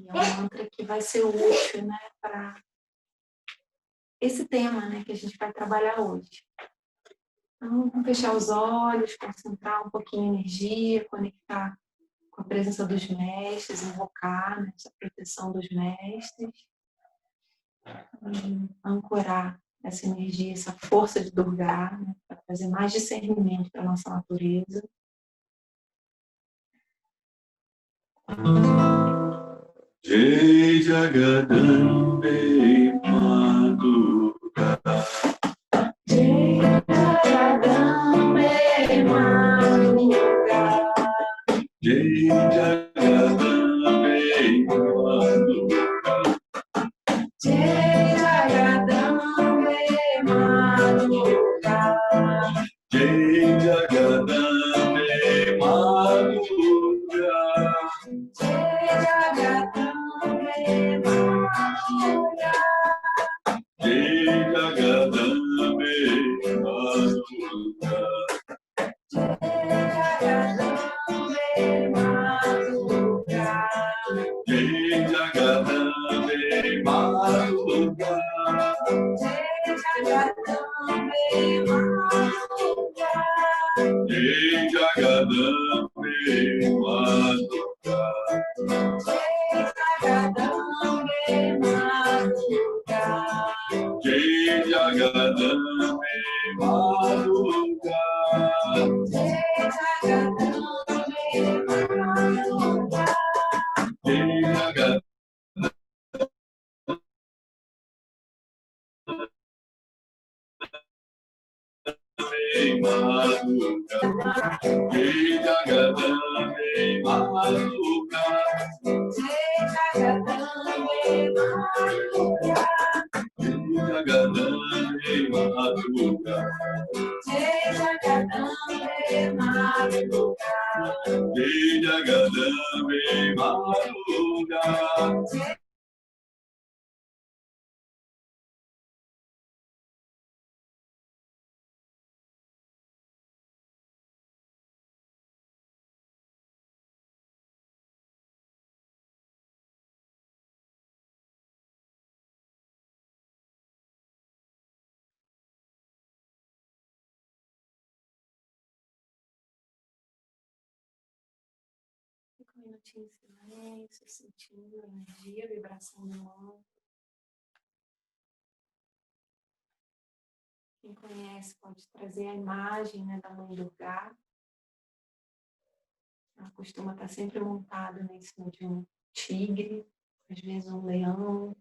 E é um mantra que vai ser útil, né, para esse tema, né, que a gente vai trabalhar hoje. Então, vamos fechar os olhos, concentrar um pouquinho a energia, conectar com a presença dos mestres, invocar, né, essa proteção dos mestres, e ancorar essa energia, essa força de Durga, né, para trazer mais discernimento para a nossa natureza. Jai Jagadambe Ma Durga. Jai Jagadambe Ma Durga. Jai Jagadambe Ma Durga. Jai Jagadambe Ma Durga. Jai Jagadambe Ma Durga. Jai Jagadambe Ma Durga. Jai Jagadambe Ma Durga. Jai Jagadambe Ma Durga. Jai Jagadambe Ma Durga. Jai Jagadambe Ma Durga. Jai Jagadambe Ma Durga. Jai Jagadambe Ma Durga. Jagadambe Ma Durga. Jai Jagadambe Ma Durga. Jai Jagadambe Ma Durga. Fica um minutinho em silêncio, sentindo a energia, a vibração do mantra. Quem conhece pode trazer a imagem, né, da Mãe Durga. Ela costuma estar sempre montada, né, em cima de um tigre, às vezes um leão,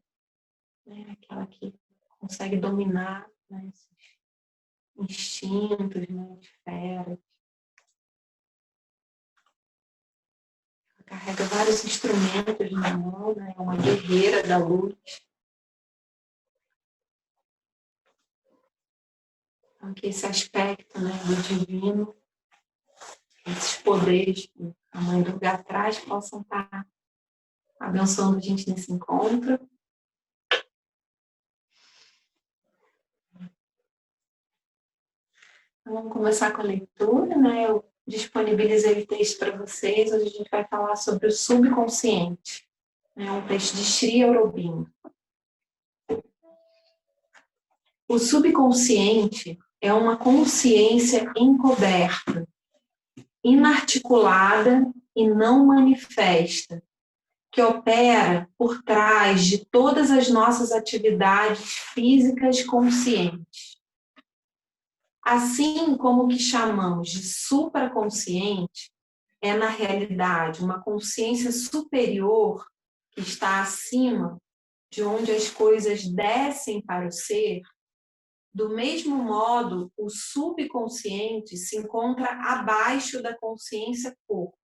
né, aquela que consegue dominar, né, esses instintos, né, de fera. Ela carrega vários instrumentos na mão, né, é uma guerreira da luz. Então, que esse aspecto, né, do divino, esses poderes que a Mãe Durga traz, possam estar abençoando a gente nesse encontro. Então, vamos começar com a leitura, né? Eu disponibilizei o texto para vocês. Hoje a gente vai falar sobre o subconsciente. É um texto de Sri Aurobindo. O subconsciente é uma consciência encoberta, inarticulada e não manifesta, que opera por trás de todas as nossas atividades físicas conscientes. Assim como o que chamamos de supraconsciente é, na realidade, uma consciência superior que está acima de onde as coisas descem para o ser, do mesmo modo, o subconsciente se encontra abaixo da consciência corpo,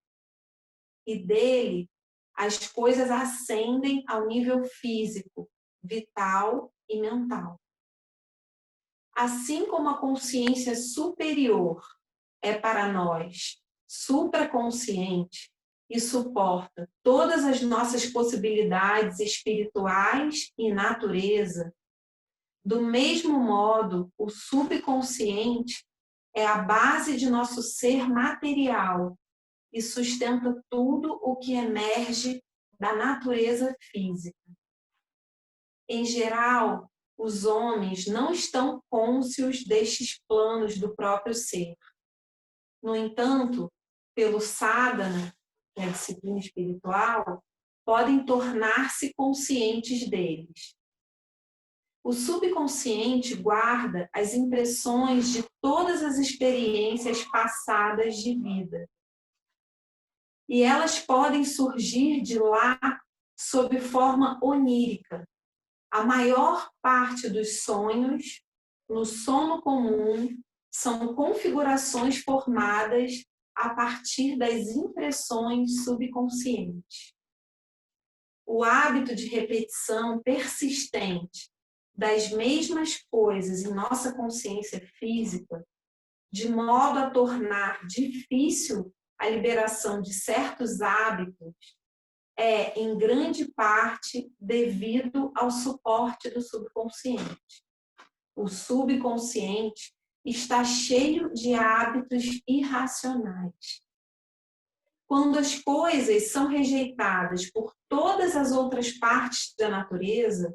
e dele as coisas ascendem ao nível físico, vital e mental. Assim como a consciência superior é para nós supraconsciente e suporta todas as nossas possibilidades espirituais e natureza, do mesmo modo, o subconsciente é a base de nosso ser material e sustenta tudo o que emerge da natureza física. Em geral, os homens não estão cônscios destes planos do próprio ser. No entanto, pelo sadhana, que é a disciplina espiritual, podem tornar-se conscientes deles. O subconsciente guarda as impressões de todas as experiências passadas de vida. E elas podem surgir de lá sob forma onírica. A maior parte dos sonhos, no sono comum, são configurações formadas a partir das impressões subconscientes. O hábito de repetição persistente das mesmas coisas em nossa consciência física, de modo a tornar difícil a liberação de certos hábitos, é, em grande parte, devido ao suporte do subconsciente. O subconsciente está cheio de hábitos irracionais. Quando as coisas são rejeitadas por todas as outras partes da natureza,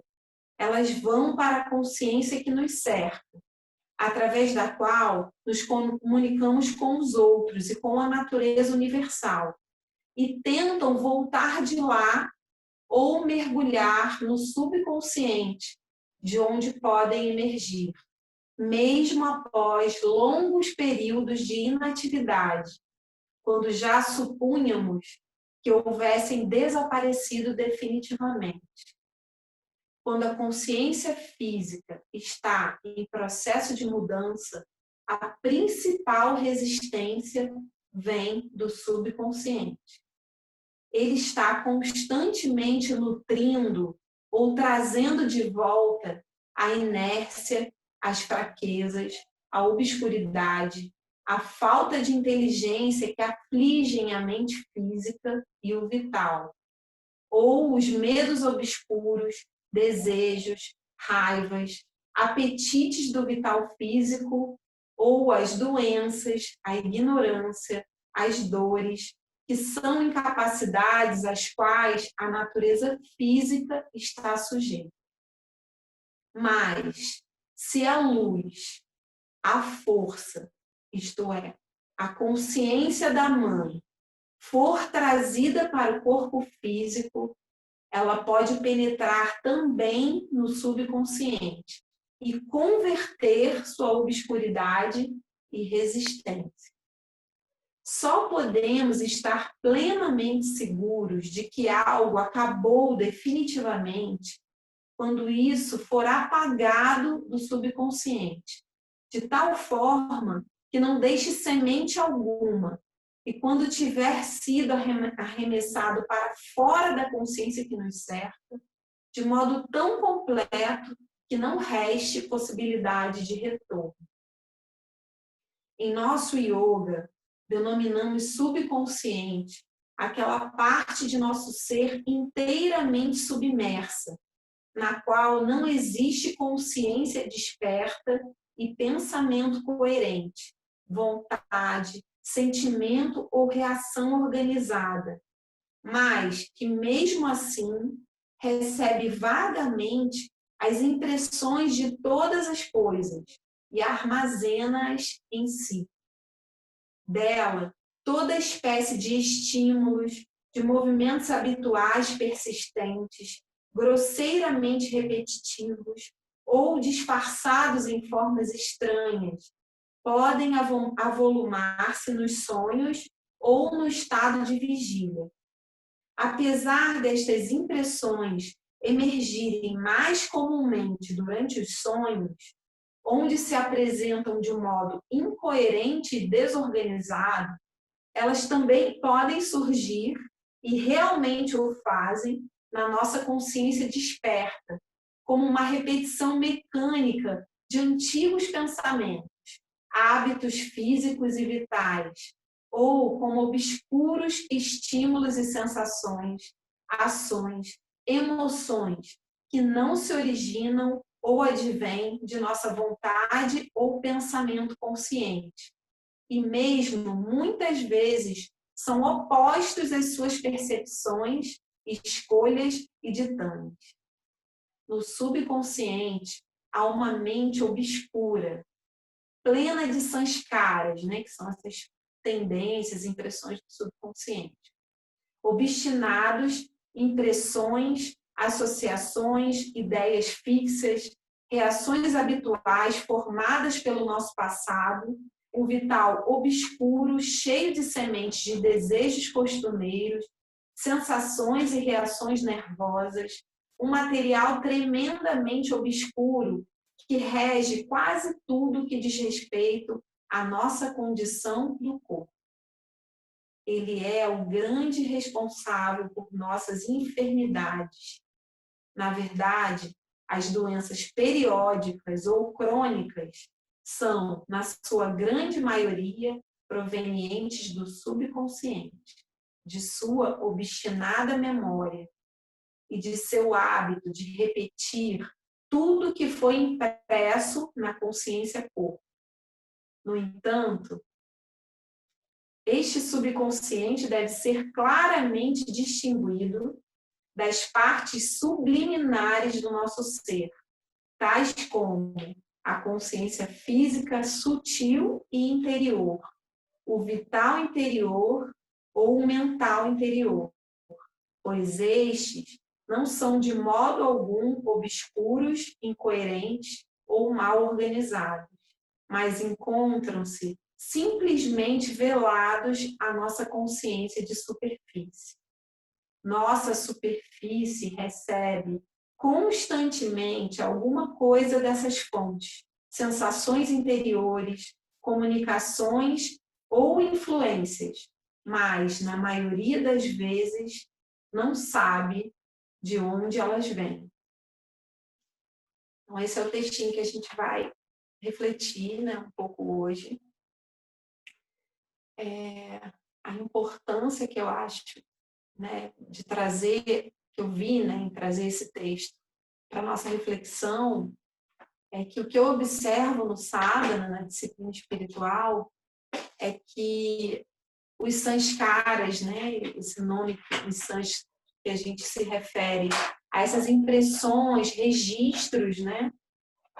elas vão para a consciência que nos cerca, através da qual nos comunicamos com os outros e com a natureza universal, e tentam voltar de lá ou mergulhar no subconsciente, de onde podem emergir, mesmo após longos períodos de inatividade, quando já supunhamos que houvessem desaparecido definitivamente. Quando a consciência física está em processo de mudança, a principal resistência vem do subconsciente. Ele está constantemente nutrindo ou trazendo de volta a inércia, as fraquezas, a obscuridade, a falta de inteligência que afligem a mente física e o vital, ou os medos obscuros, desejos, raivas, apetites do vital físico, ou as doenças, a ignorância, as dores, que são incapacidades às quais a natureza física está sujeita. Mas, se a luz, a força, isto é, a consciência da mãe, for trazida para o corpo físico, ela pode penetrar também no subconsciente e converter sua obscuridade e resistência. Só podemos estar plenamente seguros de que algo acabou definitivamente quando isso for apagado do subconsciente, de tal forma que não deixe semente alguma, e quando tiver sido arremessado para fora da consciência que nos cerca, de modo tão completo que não reste possibilidade de retorno. Em nosso yoga, denominamos subconsciente aquela parte de nosso ser inteiramente submersa, na qual não existe consciência desperta e pensamento coerente, vontade, sentimento ou reação organizada, mas que mesmo assim recebe vagamente as impressões de todas as coisas e armazena-as em si. Dela, toda espécie de estímulos, de movimentos habituais persistentes, grosseiramente repetitivos ou disfarçados em formas estranhas, podem avolumar-se nos sonhos ou no estado de vigília. Apesar destas impressões emergirem mais comumente durante os sonhos, onde se apresentam de um modo incoerente e desorganizado, elas também podem surgir, e realmente o fazem, na nossa consciência desperta, como uma repetição mecânica de antigos pensamentos, hábitos físicos e vitais, ou como obscuros estímulos e sensações, ações, emoções que não se originam ou advêm de nossa vontade ou pensamento consciente. E mesmo, muitas vezes, são opostos às suas percepções escolhas e ditames. No subconsciente, há uma mente obscura, plena de sanskaras, né, que são essas tendências, impressões do subconsciente. Obstinados, impressões, associações, ideias fixas, reações habituais formadas pelo nosso passado, um vital obscuro, cheio de sementes de desejos costumeiros, sensações e reações nervosas, um material tremendamente obscuro que rege quase tudo que diz respeito à nossa condição do corpo. Ele é o grande responsável por nossas enfermidades. Na verdade, as doenças periódicas ou crônicas são, na sua grande maioria, provenientes do subconsciente, de sua obstinada memória e de seu hábito de repetir tudo que foi impresso na consciência corpo. No entanto, este subconsciente deve ser claramente distinguido das partes subliminares do nosso ser, tais como a consciência física sutil e interior, o vital interior ou o mental interior, pois estes não são de modo algum obscuros, incoerentes ou mal organizados, mas encontram-se simplesmente velados à nossa consciência de superfície. Nossa superfície recebe constantemente alguma coisa dessas fontes, sensações interiores, comunicações ou influências, mas, na maioria das vezes, não sabe de onde elas vêm. Então, esse é o textinho que a gente vai refletir, né, um pouco hoje. A importância que eu acho, né, de trazer, que eu vi, né, em trazer esse texto para a nossa reflexão, é que o que eu observo no sadhana, na disciplina espiritual, é que os sanskaras, né, esse nome em sânscrito que a gente se refere a essas impressões, registros, né,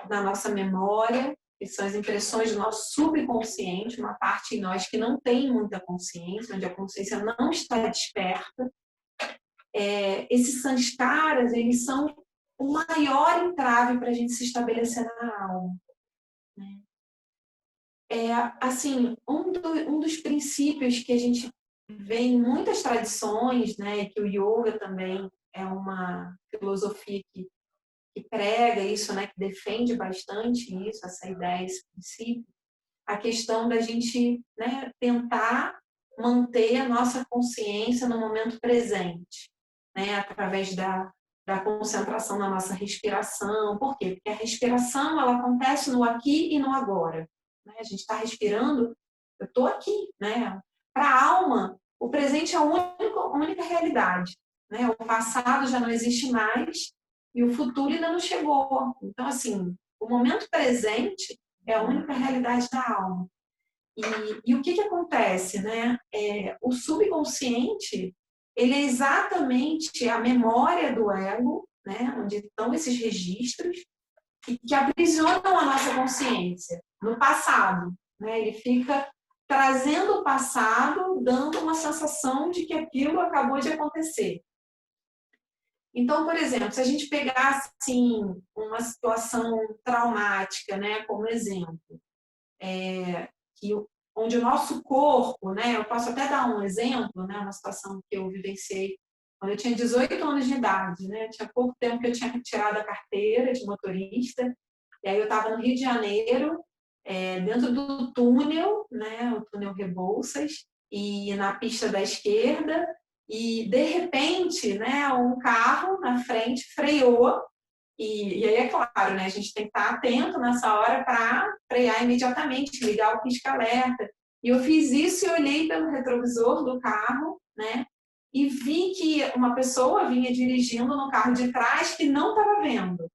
na nossa memória, que são as impressões do nosso subconsciente, uma parte em nós que não tem muita consciência, onde a consciência não está desperta. Esses sanskaras, eles são o maior entrave para a gente se estabelecer na alma. Né? Assim, um dos princípios que a gente vê em muitas tradições, né, que o yoga também é uma filosofia que prega isso, né, que defende bastante isso, essa ideia, esse princípio, a questão da gente, né, tentar manter a nossa consciência no momento presente, né, através da concentração na nossa respiração. Por quê? Porque a respiração ela acontece no aqui e no agora. Né? A gente está respirando, eu estou aqui. Né? Para a alma, o presente é a única realidade. Né? O passado já não existe mais e o futuro ainda não chegou. Então, assim, o momento presente é a única realidade da alma. E o que acontece? Né? O subconsciente ele é exatamente a memória do ego, né? Onde estão esses registros, que aprisionam a nossa consciência no passado. Né? Ele fica trazendo o passado, dando uma sensação de que aquilo acabou de acontecer. Então, por exemplo, se a gente pegar assim, uma situação traumática, né, como exemplo, onde o nosso corpo, né, eu posso até dar um exemplo, né, uma situação que eu vivenciei quando eu tinha 18 anos de idade, né, tinha pouco tempo que eu tinha retirado a carteira de motorista, e aí eu estava no Rio de Janeiro, dentro do túnel, né, o túnel Rebouças, e na pista da esquerda, e de repente, né, um carro na frente freou, e aí é claro, né, a gente tem que estar atento nessa hora para frear imediatamente, ligar o pisca-alerta. E eu fiz isso e olhei pelo retrovisor do carro, né, e vi que uma pessoa vinha dirigindo no carro de trás que não estava vendo,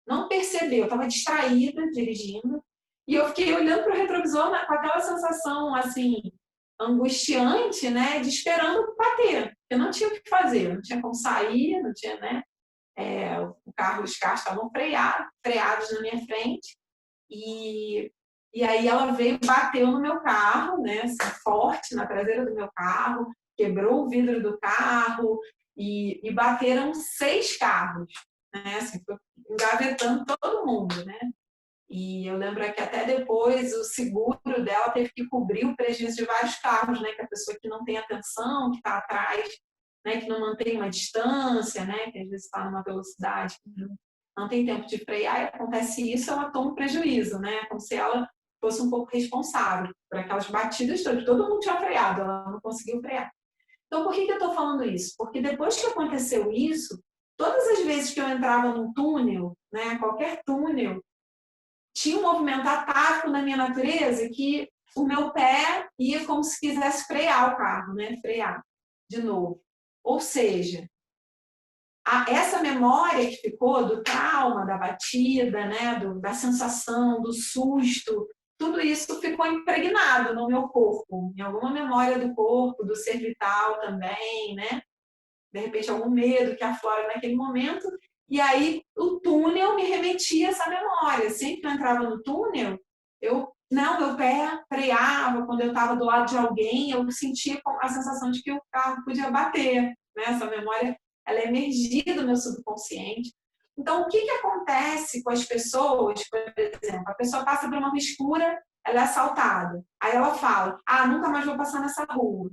não percebeu, estava distraída dirigindo, e eu fiquei olhando para o retrovisor com aquela sensação assim angustiante, né, de esperando bater. porque não tinha o que fazer, não tinha como sair, não tinha, né? Os carros estavam freados na minha frente, e aí ela veio, bateu no meu carro, né, assim, forte na traseira do meu carro, quebrou o vidro do carro, e bateram 6 carros, né, assim, foi engavetando todo mundo, né. E eu lembro que até depois o seguro dela teve que cobrir o prejuízo de vários carros, né, que a pessoa que não tem atenção, que está atrás, né, que não mantém uma distância, né, que às vezes está numa velocidade que não tem tempo de frear, e acontece isso, ela toma um prejuízo, né, como se ela fosse um pouco responsável por aquelas batidas todas. Todo mundo tinha freado, ela não conseguiu frear. Então, por que eu estou falando isso? Porque depois que aconteceu isso, todas as vezes que eu entrava num túnel, né, qualquer túnel, tinha um movimento atávico na minha natureza que o meu pé ia como se quisesse frear o carro, né? Frear de novo. Ou seja, essa memória que ficou do trauma, da batida, né? Da sensação, do susto, tudo isso ficou impregnado no meu corpo, em alguma memória do corpo, do ser vital também, né? De repente, algum medo que aflora naquele momento. E aí, o túnel me remetia a essa memória. Sempre que eu entrava no túnel, meu pé freava. Quando eu estava do lado de alguém, eu sentia a sensação de que o carro podia bater. Né? Essa memória, ela é emergida do meu subconsciente. Então, o que acontece com as pessoas? Por exemplo, a pessoa passa por uma rua escura, ela é assaltada. Aí ela fala, nunca mais vou passar nessa rua.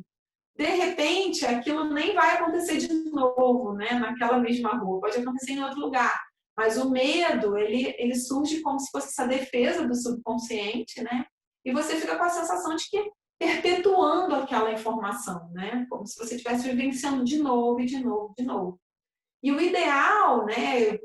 De repente, aquilo nem vai acontecer de novo, né, naquela mesma rua, pode acontecer em outro lugar. Mas o medo, ele surge como se fosse essa defesa do subconsciente, né? E você fica com a sensação de que perpetuando aquela informação, né? Como se você estivesse vivenciando de novo e de novo, de novo. E o ideal, né,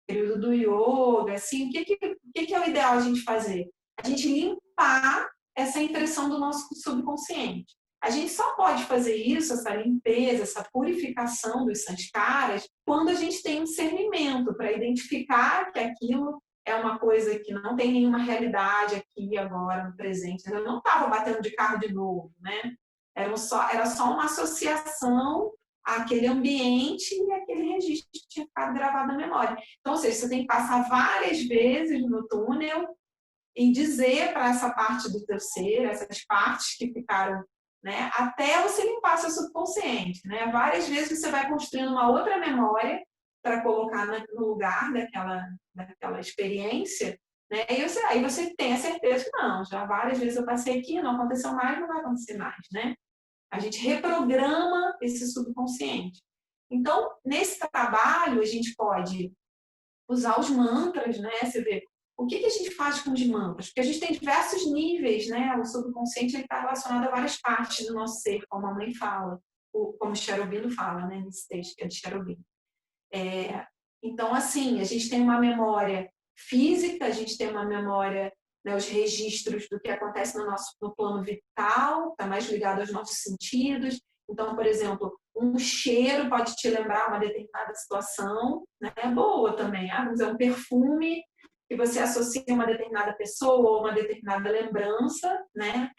período do yoga, assim, o que é o ideal a gente fazer? A gente limpar essa impressão do nosso subconsciente. A gente só pode fazer isso, essa limpeza, essa purificação dos sanskaras, quando a gente tem um discernimento para identificar que aquilo é uma coisa que não tem nenhuma realidade aqui, agora, no presente. Eu não estava batendo de carro de novo, né? Era só uma associação àquele ambiente e aquele registro que tinha ficado gravado na memória. Então, ou seja, você tem que passar várias vezes no túnel e dizer para essa parte do teu ser, essas partes que ficaram, né, até você limpar seu subconsciente, né? Várias vezes você vai construindo uma outra memória para colocar no lugar daquela experiência, né? E aí você tem a certeza que não, já várias vezes eu passei aqui, não aconteceu mais, não vai acontecer mais, né? A gente reprograma esse subconsciente. Então, nesse trabalho, a gente pode usar os mantras, né? Você vê, o que a gente faz com os mantras? Porque a gente tem diversos níveis, né? O subconsciente está relacionado a várias partes do nosso ser, como a mãe fala, como o Cherubino fala, né? Nesse texto que é de Cherubino. Então, assim, a gente tem uma memória física, a gente tem uma memória, né, os registros do que acontece no plano vital, está mais ligado aos nossos sentidos. Então, por exemplo, um cheiro pode te lembrar uma determinada situação, né, boa também. Vamos dizer, um perfume que você associa a uma determinada pessoa ou uma determinada lembrança, né?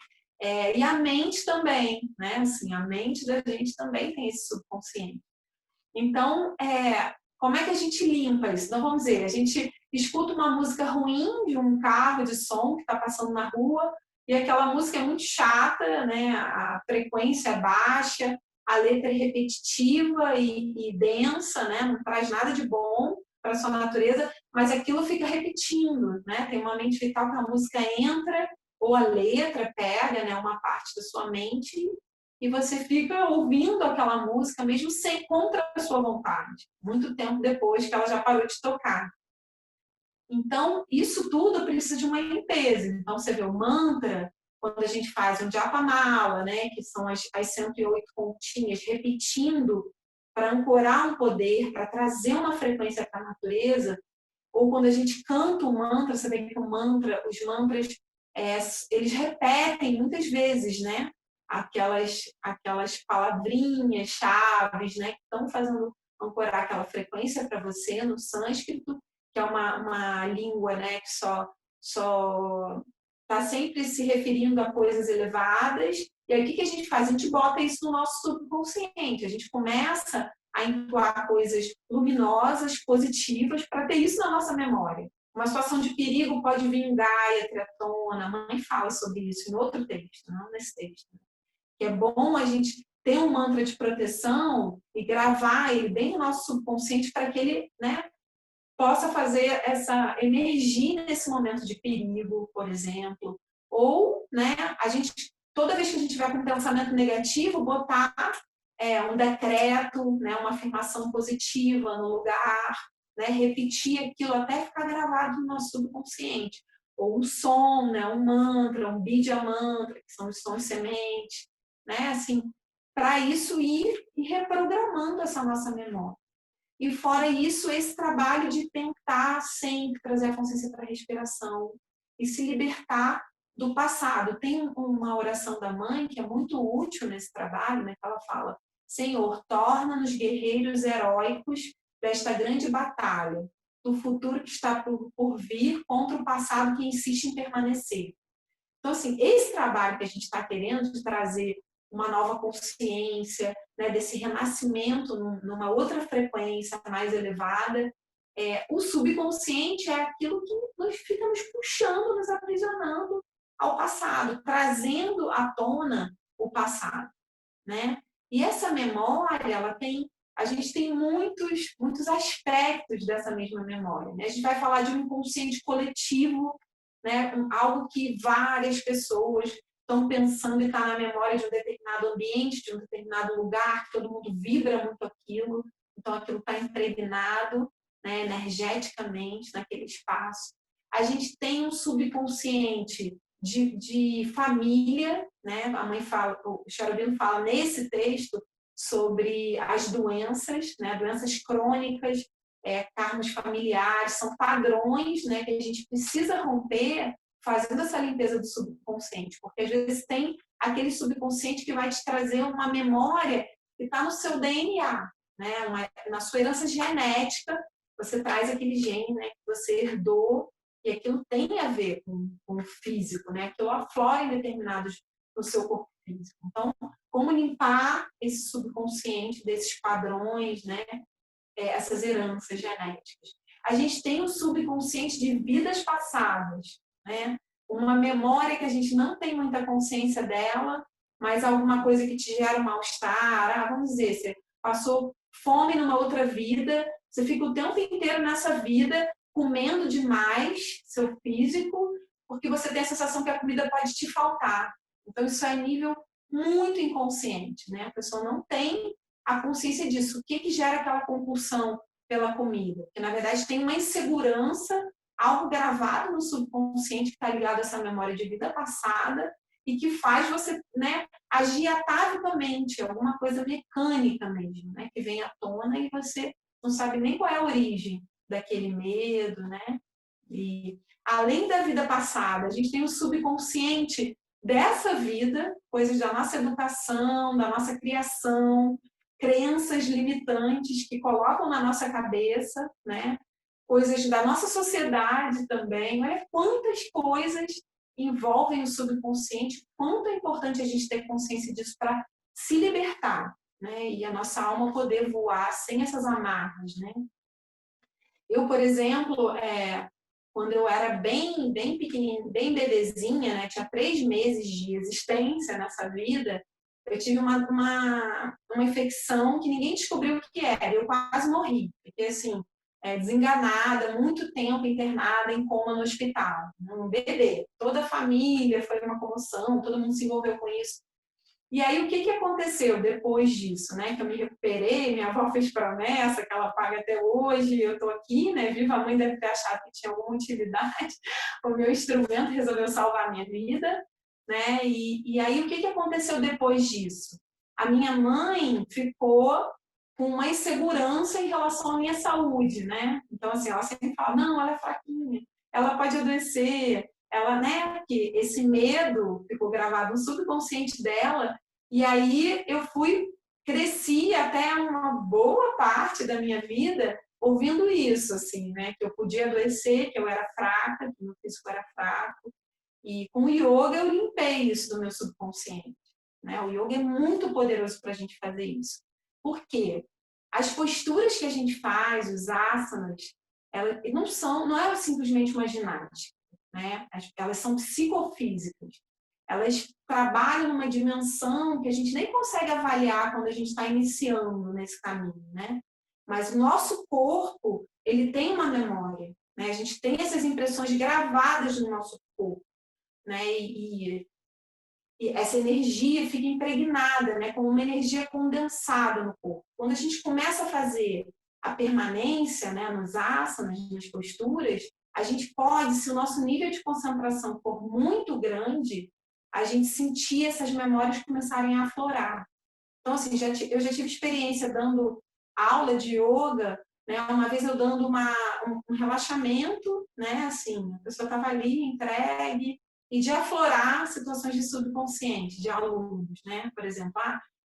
E a mente também, né? Assim, a mente da gente também tem esse subconsciente. Então, como é que a gente limpa isso? Então, vamos dizer, a gente escuta uma música ruim de um carro de som que está passando na rua e aquela música é muito chata, né? A frequência é baixa, a letra é repetitiva e densa, né? Não traz nada de bom para a sua natureza, mas aquilo fica repetindo, né? Tem uma mente vital que a música entra ou a letra pega, né, uma parte da sua mente e você fica ouvindo aquela música mesmo sem contra a sua vontade, muito tempo depois que ela já parou de tocar. Então, isso tudo precisa de uma limpeza. Então, você vê o mantra, quando a gente faz um japamala, né, que são as 108 continhas, repetindo para ancorar um poder, para trazer uma frequência para a natureza, ou quando a gente canta um mantra, você vê que os mantras, eles repetem muitas vezes, né? Aquelas palavrinhas, chaves, né? Que estão fazendo ancorar aquela frequência para você no sânscrito, que é uma língua, né? Que só está sempre se referindo a coisas elevadas E aí, o que a gente faz? A gente bota isso no nosso subconsciente. A gente começa a entoar coisas luminosas, positivas, para ter isso na nossa memória. Uma situação de perigo pode vir em Gaia, Tretona. A mãe fala sobre isso em outro texto, não nesse texto. Que é bom a gente ter um mantra de proteção e gravar ele bem no nosso subconsciente para que ele, né, possa fazer essa emergir nesse momento de perigo, por exemplo. Ou, né, a gente, toda vez que a gente tiver com um pensamento negativo, botar um decreto, né, uma afirmação positiva no lugar, né, repetir aquilo até ficar gravado no nosso subconsciente. Ou um som, né, um mantra, um bidya mantra, que são os sons sementes, né, assim, para isso ir reprogramando essa nossa memória. E fora isso, esse trabalho de tentar sempre trazer a consciência para a respiração e se libertar do passado. Tem uma oração da mãe que é muito útil nesse trabalho, né, que ela fala: Senhor, torna-nos guerreiros heróicos desta grande batalha, do futuro que está por vir contra o passado que insiste em permanecer. Então, assim, esse trabalho que a gente está querendo de trazer uma nova consciência, né, desse renascimento numa outra frequência mais elevada, o subconsciente é aquilo que nos fica nos puxando, nos aprisionando ao passado, trazendo à tona o passado, né? E essa memória, a gente tem muitos aspectos dessa mesma memória, né? A gente vai falar de um inconsciente coletivo, né? Algo que várias pessoas estão pensando e está na memória de um determinado ambiente, de um determinado lugar, que todo mundo vibra muito aquilo, então aquilo está impregnado, né, energeticamente naquele espaço. A gente tem um subconsciente de família, né? A mãe fala, o Sri Aurobindo fala nesse texto sobre as doenças, né? Doenças crônicas, karmas familiares, são padrões, né, que a gente precisa romper fazendo essa limpeza do subconsciente, porque às vezes tem aquele subconsciente que vai te trazer uma memória que está no seu DNA, né, na sua herança genética, você traz aquele gene, né, que você herdou, e aquilo tem a ver com o físico, né, aquilo aflora em determinados no seu corpo físico. Então, como limpar esse subconsciente desses padrões, né, essas heranças genéticas. A gente tem o subconsciente de vidas passadas, né? Uma memória que a gente não tem muita consciência dela, mas alguma coisa que te gera um mal-estar. Vamos dizer, você passou fome numa outra vida, você fica o tempo inteiro nessa vida comendo demais seu físico, porque você tem a sensação que a comida pode te faltar. Então, isso é nível muito inconsciente, né? A pessoa não tem a consciência disso. O que gera aquela compulsão pela comida? Porque, na verdade, tem uma insegurança, algo gravado no subconsciente que está ligado a essa memória de vida passada e que faz você, né, agir atavicamente, alguma coisa mecânica mesmo, né, que vem à tona e você não sabe nem qual é a origem daquele medo, né? E, além da vida passada, a gente tem o subconsciente dessa vida, coisas da nossa educação, da nossa criação, crenças limitantes que colocam na nossa cabeça, né? Coisas da nossa sociedade também. Olha quantas coisas envolvem o subconsciente, quanto é importante a gente ter consciência disso para se libertar, né? E a nossa alma poder voar sem essas amarras, né? Eu, por exemplo, quando eu era bem pequenininha, bem bebezinha, né? Tinha 3 meses de existência nessa vida, eu tive uma infecção que ninguém descobriu o que era. Eu quase morri. Fiquei assim, desenganada, muito tempo internada em coma no hospital. Um bebê. Toda a família foi uma comoção, todo mundo se envolveu com isso. E aí, o que aconteceu depois disso, né? Que eu me recuperei, minha avó fez promessa que ela paga até hoje, eu estou aqui, né? Viva, a mãe deve ter achado que tinha alguma utilidade. O meu instrumento resolveu salvar a minha vida, né? E aí, o que aconteceu depois disso? A minha mãe ficou com uma insegurança em relação à minha saúde, né? Então, assim, ela sempre fala, não, ela é fraquinha, ela pode adoecer, ela, né, que esse medo ficou gravado no subconsciente dela, e aí eu cresci até uma boa parte da minha vida ouvindo isso, assim, né, que eu podia adoecer, que eu era fraca, que o meu físico era fraco, e com o yoga eu limpei isso do meu subconsciente, né? O yoga é muito poderoso para a gente fazer isso. Por quê? As posturas que a gente faz, os asanas, elas não é simplesmente uma ginástica, né? Elas são psicofísicas. Elas trabalham numa dimensão que a gente nem consegue avaliar quando a gente está iniciando nesse caminho, né? Mas o nosso corpo, ele tem uma memória, né? A gente tem essas impressões gravadas no nosso corpo, né? E essa energia fica impregnada, né? Como uma energia condensada no corpo. Quando a gente começa a fazer a permanência, né, nos asanas, nas posturas, a gente pode, se o nosso nível de concentração for muito grande, a gente sentir essas memórias começarem a aflorar. Então, assim, eu já tive experiência dando aula de yoga, né? Uma vez eu dando um relaxamento, né? Assim, a pessoa estava ali, entregue, e de aflorar situações de subconsciente, de alunos, né? Por exemplo,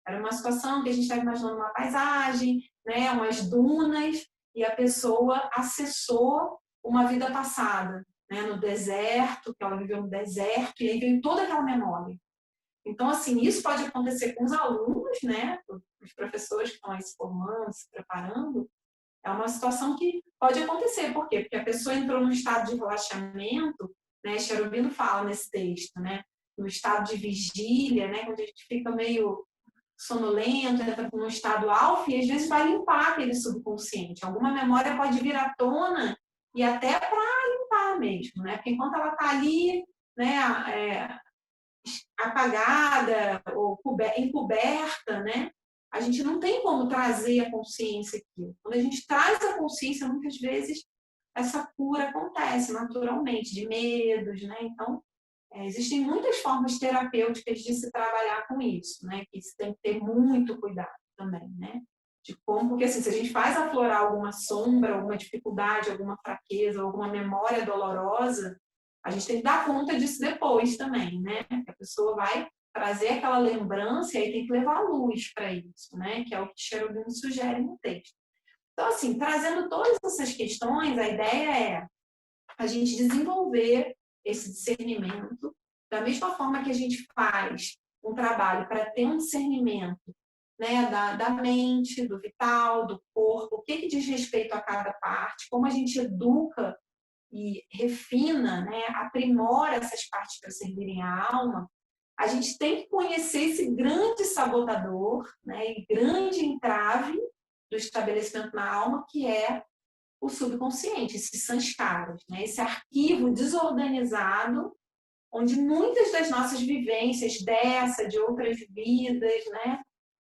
era uma situação que a gente estava imaginando uma paisagem, né? Umas dunas, e a pessoa acessou uma vida passada, né? No deserto, que ela viveu no deserto, e aí veio toda aquela memória. Então, assim, isso pode acontecer com os alunos, né? Os professores que estão aí se formando, se preparando. É uma situação que pode acontecer. Por quê? Porque a pessoa entrou num estado de relaxamento, né? Cherubino fala nesse texto, né? No estado de vigília, né? Quando a gente fica meio sonolento, entra num estado alfa e às vezes vai limpar aquele subconsciente. Alguma memória pode vir à tona e até para limpar mesmo, né? Porque enquanto ela está ali, né? Apagada ou encoberta, né? A gente não tem como trazer a consciência aqui. Quando a gente traz a consciência, muitas vezes essa cura acontece naturalmente, de medos, né? Então, existem muitas formas terapêuticas de se trabalhar com isso, né? Que se tem que ter muito cuidado também, né? De como, porque assim, se a gente faz aflorar alguma sombra, alguma dificuldade, alguma fraqueza, alguma memória dolorosa, a gente tem que dar conta disso depois também, né? A pessoa vai trazer aquela lembrança e aí tem que levar luz para isso, né? Que é o que Cherubino sugere no texto. Então, assim, trazendo todas essas questões, a ideia é a gente desenvolver esse discernimento da mesma forma que a gente faz um trabalho para ter um discernimento, né, da mente, do vital, do corpo, o que diz respeito a cada parte, como a gente educa e refina, né, aprimora essas partes para servirem à alma, a gente tem que conhecer esse grande sabotador, né, e grande entrave do estabelecimento na alma, que é o subconsciente, esses sanskaras, né, esse arquivo desorganizado, onde muitas das nossas vivências dessa, de outras vidas, né,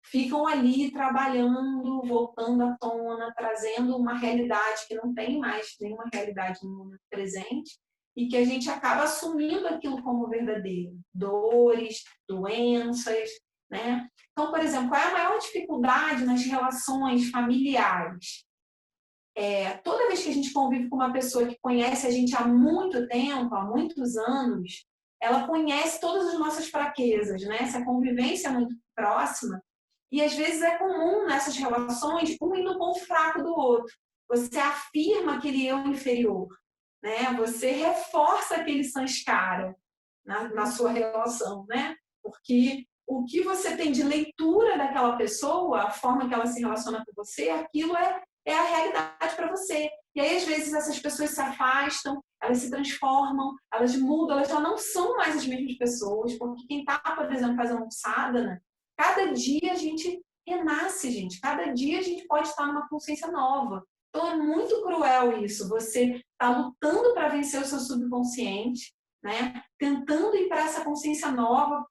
ficam ali trabalhando, voltando à tona, trazendo uma realidade que não tem mais nenhuma realidade no momento presente e que a gente acaba assumindo aquilo como verdadeiro. Dores, doenças, né? Então, por exemplo, qual é a maior dificuldade nas relações familiares? Toda vez que a gente convive com uma pessoa que conhece a gente há muito tempo, há muitos anos, ela conhece todas as nossas fraquezas, né? Essa convivência é muito próxima. E às vezes é comum nessas relações um ir no ponto fraco do outro. Você afirma aquele eu inferior, né? Você reforça aquele sanskara na sua relação, né? Porque o que você tem de leitura daquela pessoa, a forma que ela se relaciona com você, aquilo é a realidade para você. E aí, às vezes, essas pessoas se afastam, elas se transformam, elas mudam, elas já não são mais as mesmas pessoas, porque quem está, por exemplo, fazendo um sadhana, cada dia a gente renasce, gente. Cada dia a gente pode estar numa consciência nova. Então, é muito cruel isso. Você está lutando para vencer o seu subconsciente, né? Tentando ir para essa consciência nova,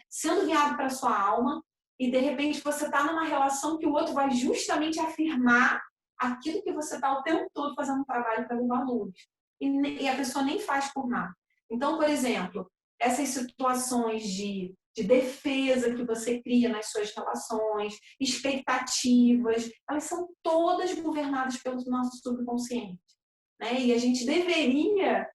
sendo guiado para a sua alma, e de repente você está numa relação que o outro vai justamente afirmar aquilo que você está o tempo todo fazendo um trabalho para levar luz. E a pessoa nem faz por nada. Então, por exemplo, essas situações de defesa que você cria nas suas relações, expectativas, elas são todas governadas pelo nosso subconsciente, né? E a gente deveria,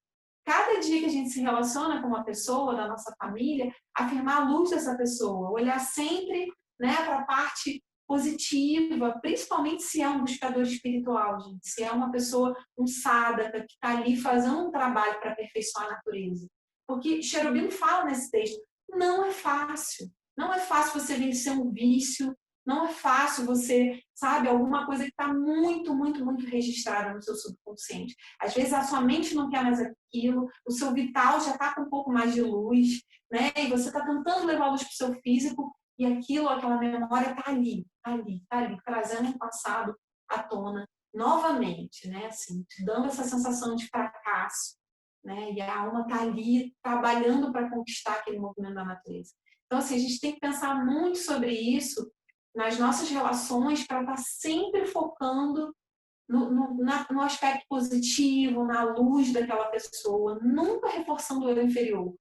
cada dia que a gente se relaciona com uma pessoa da nossa família, afirmar a luz dessa pessoa, olhar sempre, né, para a parte positiva, principalmente se é um buscador espiritual, gente, se é uma pessoa, um sadhaka, que está ali fazendo um trabalho para aperfeiçoar a natureza. Porque Cherubino fala nesse texto, não é fácil. Não é fácil você vencer um vício, não é fácil você, sabe, alguma coisa que está muito, muito, muito registrada no seu subconsciente. Às vezes a sua mente não quer mais aquilo, o seu vital já está com um pouco mais de luz, né? E você está tentando levar a luz para o seu físico e aquilo, aquela memória está ali, trazendo um passado à tona novamente, né? Assim, te dando essa sensação de fracasso, né? E a alma está ali trabalhando para conquistar aquele movimento da natureza. Então, assim, a gente tem que pensar muito sobre isso nas nossas relações para estar sempre focando no aspecto positivo, na luz daquela pessoa, nunca reforçando o eu inferior,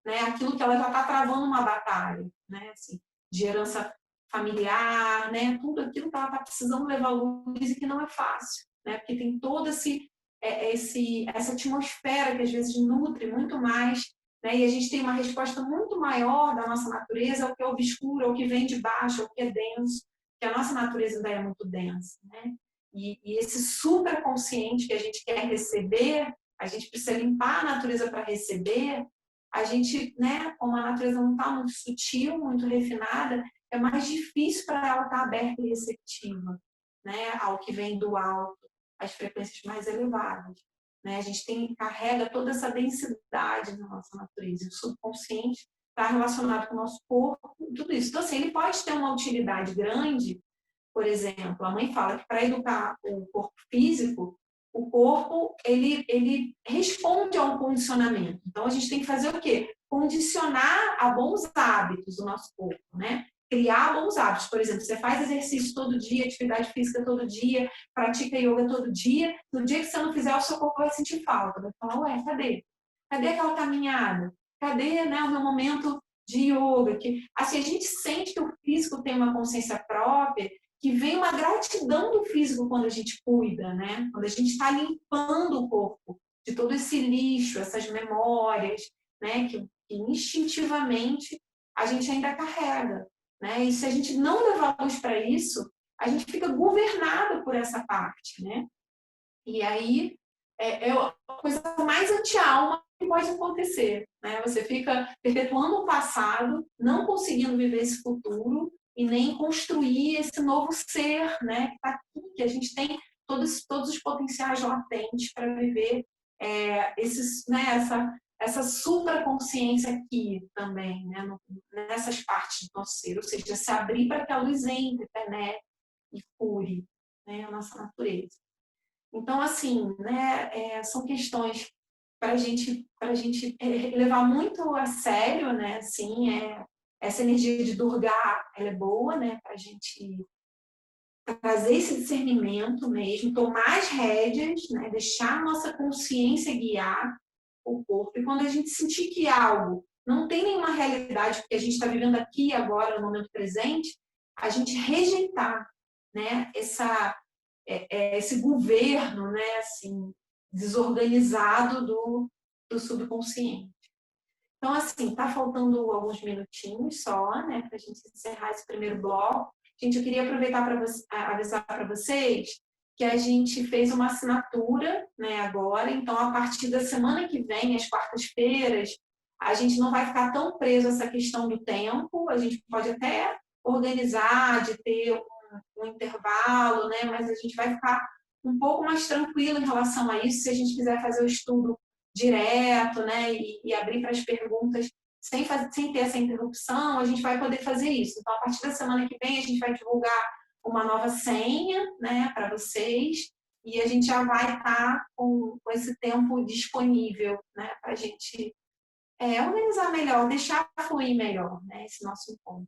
né? Aquilo que ela já está travando uma batalha, né? Assim, de herança familiar, né? Tudo aquilo que ela está precisando levar à luz e que não é fácil, né? Porque tem todo essa atmosfera que às vezes nutre muito mais, né? E a gente tem uma resposta muito maior da nossa natureza ao que é obscuro, ao que vem de baixo, ao que é denso, que a nossa natureza ainda é muito densa, né? E esse superconsciente que a gente quer receber, a gente precisa limpar a natureza para receber. A gente, né, como a natureza não está muito sutil, muito refinada, é mais difícil para ela estar aberta e receptiva, né, ao que vem do alto, às frequências mais elevadas. Né? A gente carrega toda essa densidade na nossa natureza. O subconsciente está relacionado com o nosso corpo, tudo isso. Então, assim, ele pode ter uma utilidade grande, por exemplo, a mãe fala que para educar o corpo físico, o corpo ele responde a um condicionamento. Então a gente tem que fazer o quê? Condicionar a bons hábitos do nosso corpo, né? Criar bons hábitos. Por exemplo, você faz exercício todo dia, atividade física todo dia, pratica yoga todo dia. No dia que você não fizer, o seu corpo vai sentir falta. Vai falar, ué, cadê? Cadê aquela caminhada? Cadê, né, o meu momento de yoga? Que, assim, a gente sente que o físico tem uma consciência própria, que vem uma gratidão do físico quando a gente cuida, né? Quando a gente está limpando o corpo de todo esse lixo, essas memórias, né? Que instintivamente a gente ainda carrega, né? E se a gente não levar luz para isso, a gente fica governado por essa parte, né? E aí é a coisa mais anti-alma que pode acontecer, né? Você fica perpetuando o passado, não conseguindo viver esse futuro e nem construir esse novo ser, né? Que está aqui, que a gente tem todos os potenciais latentes para viver né? Essa supraconsciência aqui também, né? Nessas partes do nosso ser, ou seja, se abrir para que a luz entre, penetre e cure, né? A nossa natureza. Então, assim, né, são questões para a gente levar muito a sério, né? Assim, essa energia de Durga, ela é boa, né? Para a gente trazer esse discernimento mesmo, tomar as rédeas, né? Deixar a nossa consciência guiar o corpo. E quando a gente sentir que algo não tem nenhuma realidade, porque a gente está vivendo aqui agora, no momento presente, a gente rejeitar, né? Esse governo, né, assim, desorganizado do subconsciente. Então, assim, está faltando alguns minutinhos só, né, para a gente encerrar esse primeiro bloco. Gente, eu queria aproveitar para avisar para vocês que a gente fez uma assinatura, né, agora. Então, a partir da semana que vem, às quartas-feiras, a gente não vai ficar tão preso a essa questão do tempo. A gente pode até organizar, de ter um intervalo, né? Mas a gente vai ficar um pouco mais tranquilo em relação a isso se a gente quiser fazer o estudo direto, né? E abrir para as perguntas sem ter essa interrupção, a gente vai poder fazer isso. Então, a partir da semana que vem, a gente vai divulgar uma nova senha, né, para vocês, e a gente já vai estar com esse tempo disponível, né, para a gente organizar melhor, deixar fluir melhor, né, esse nosso encontro.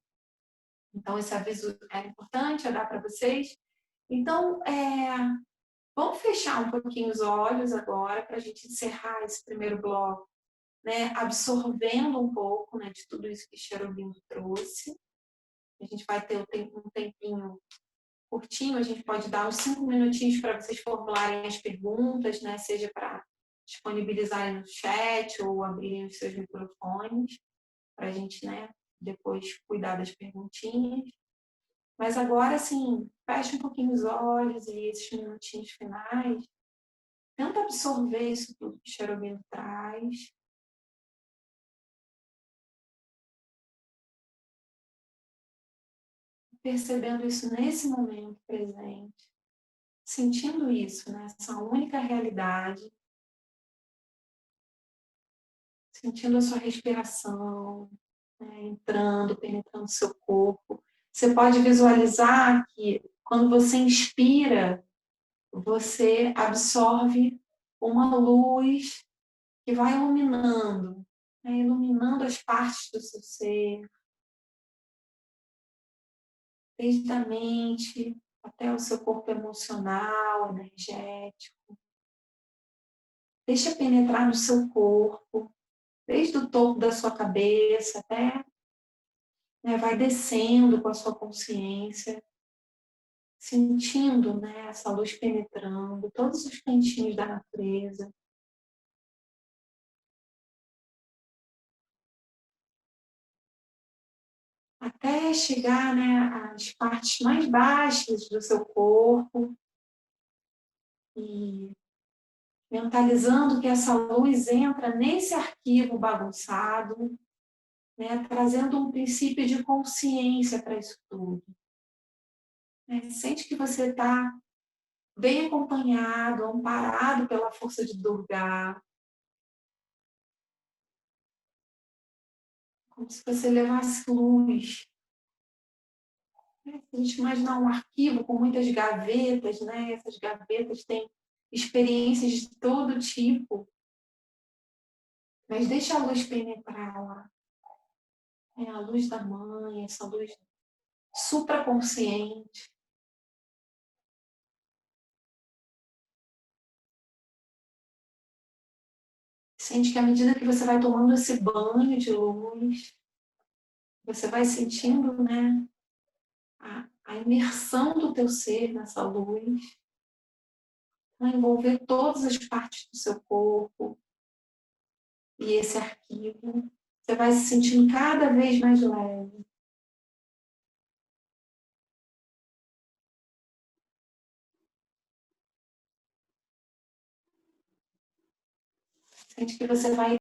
Então, esse aviso é importante, eu dar para vocês. Então, vamos fechar um pouquinho os olhos agora para a gente encerrar esse primeiro bloco, né? Absorvendo um pouco, né, de tudo isso que Cherubim trouxe. A gente vai ter um tempinho curtinho, a gente pode dar uns 5 minutinhos para vocês formularem as perguntas, né? Seja para disponibilizarem no chat ou abrirem os seus microfones, para a gente, né, depois cuidar das perguntinhas. Mas agora, assim, fecha um pouquinho os olhos e esses minutinhos finais, tenta absorver isso tudo que o Cherubim traz. percebendo isso nesse momento presente, sentindo isso, né? Essa única realidade, sentindo a sua respiração, né? Entrando, penetrando seu corpo. Você pode visualizar que quando você inspira, você absorve uma luz que vai iluminando, né? Iluminando as partes do seu ser, desde a mente até o seu corpo emocional, energético. Deixa penetrar no seu corpo, desde o topo da sua cabeça até, né, vai descendo com a sua consciência, sentindo, né, essa luz penetrando todos os cantinhos da natureza. Até chegar, né, às partes mais baixas do seu corpo e mentalizando que essa luz entra nesse arquivo bagunçado, né, trazendo um princípio de consciência para isso tudo. Né? Sente que você está bem acompanhado, amparado pela força de Durga, como se você levasse luz. Né? Se a gente imaginar um arquivo com muitas gavetas, né? Essas gavetas têm experiências de todo tipo, mas deixa a luz penetrar lá. É a luz da mãe, essa luz supraconsciente. Sente que à medida que você vai tomando esse banho de luz, você vai sentindo, né, a imersão do teu ser nessa luz, vai envolver todas as partes do seu corpo e esse arquivo. Você vai se sentindo cada vez mais leve. Sente que você vai